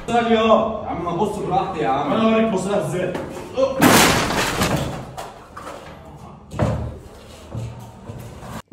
اشتغل يا عم، ما ابص براحتي يا عم. انا اوريك بصها ازاي.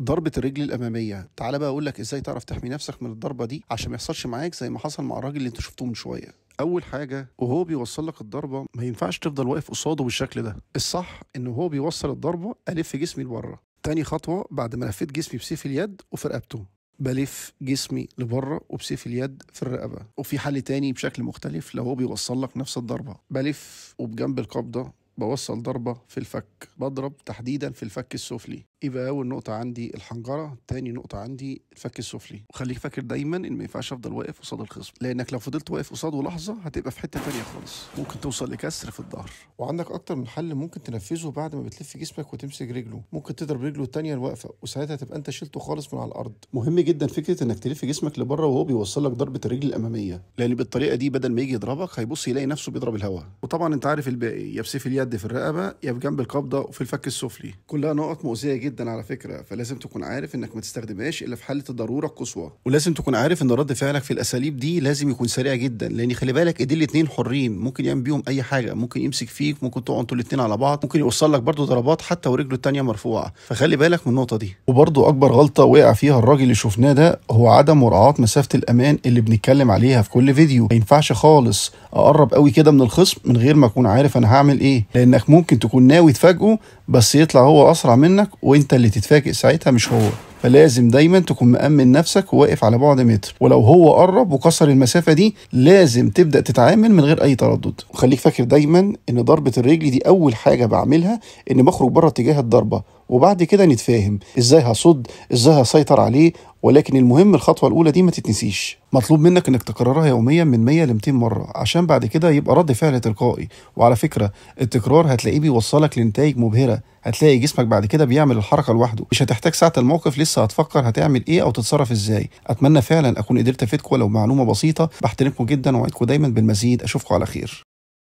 ضربة الرجل الأمامية. تعالى بقى أقول لك إزاي تعرف تحمي نفسك من الضربة دي عشان ما يحصلش معاك زي ما حصل مع الراجل اللي أنت شفتوه من شوية. أول حاجة وهو بيوصل لك الضربة ما ينفعش تفضل واقف قصاده بالشكل ده. الصح إن هو بيوصل الضربة ألف جسمي لبره. تاني خطوة بعد ما لفيت جسمي بسيف اليد وفي رقبته، بلف جسمي لبره وبسيف اليد في الرقبة. وفي حل تاني بشكل مختلف لو هو بيوصل لك نفس الضربة، بلف وبجنب القبضة بوصل ضربة في الفك، بضرب تحديدا في الفك السفلي. يبقى أول نقطة عندي الحنجرة، تاني نقطة عندي الفك السفلي. وخليك فاكر دايما إن ما ينفعش أفضل واقف قصاد الخصم، لأنك لو فضلت واقف قصاده لحظة هتبقى في حتة تانية خالص، ممكن توصل لكسر في الظهر. وعندك أكتر من حل ممكن تنفذه بعد ما بتلف جسمك وتمسك رجله. ممكن تضرب رجله التانية الواقفة وساعتها تبقى أنت شلته خالص من على الأرض. مهم جدا فكرة إنك تلف جسمك لبره وهو بيوصل لك ضربة الرجل الأمامية، لأن بالطريقة دي بدل ما يجي يضربك هيبص يلاقي نفسه بيضرب الهواء. وطبعا أنت عارف الباقي، يا بسيف اليد في الرقبة يا بجنب القبضة وفي الفك السفلي. كلها نقط مؤذية جدا على فكرة، فلازم تكون عارف انك ما تستخدمهاش الا في حالة الضرورة القصوى. ولازم تكون عارف ان رد فعلك في الاساليب دي لازم يكون سريع جدا، لان خلي بالك ايدين الاتنين حرين، ممكن يعمل بيهم اي حاجة، ممكن يمسك فيك، ممكن تقعوا انتوا الاتنين على بعض، ممكن يوصل لك برضو ضربات حتى ورجله التانية مرفوعة، فخلي بالك من النقطة دي. وبرضو اكبر غلطة وقع فيها الراجل اللي شفناه ده هو عدم مراعاة مسافة الامان اللي بنتكلم عليها في كل فيديو. ما ينفعش خالص اقرب قوي كده من الخصم من غير ما اكون عارف انا هعمل ايه، لانك ممكن تكون ناوي تفاجئه بس يطلع هو اسرع منك وانت اللي تتفاجئ ساعتها مش هو. فلازم دايما تكون مأمن نفسك وواقف على بعد متر، ولو هو قرب وكسر المسافة دي لازم تبدأ تتعامل من غير أي تردد. وخليك فاكر دايما إن ضربة الرجل دي أول حاجة بعملها إني بخرج بره اتجاه الضربة، وبعد كده نتفاهم إزاي هصد، إزاي هسيطر عليه. ولكن المهم الخطوة الأولى دي ما تتنسيش. مطلوب منك إنك تكررها يوميا من 100 ل 200 مرة عشان بعد كده يبقى رد فعل تلقائي. وعلى فكرة التكرار هتلاقيه بيوصلك لنتائج مبهرة، هتلاقي جسمك بعد كده بيعمل الحركة لوحده، مش هتحتاج ساعة الموقف لسه هتفكر هتعمل ايه او تتصرف ازاي. اتمنى فعلا اكون قدرت افيدكم ولو معلومة بسيطة. بحترمكم جدا ووعدكم دايما بالمزيد. اشوفكم على خير.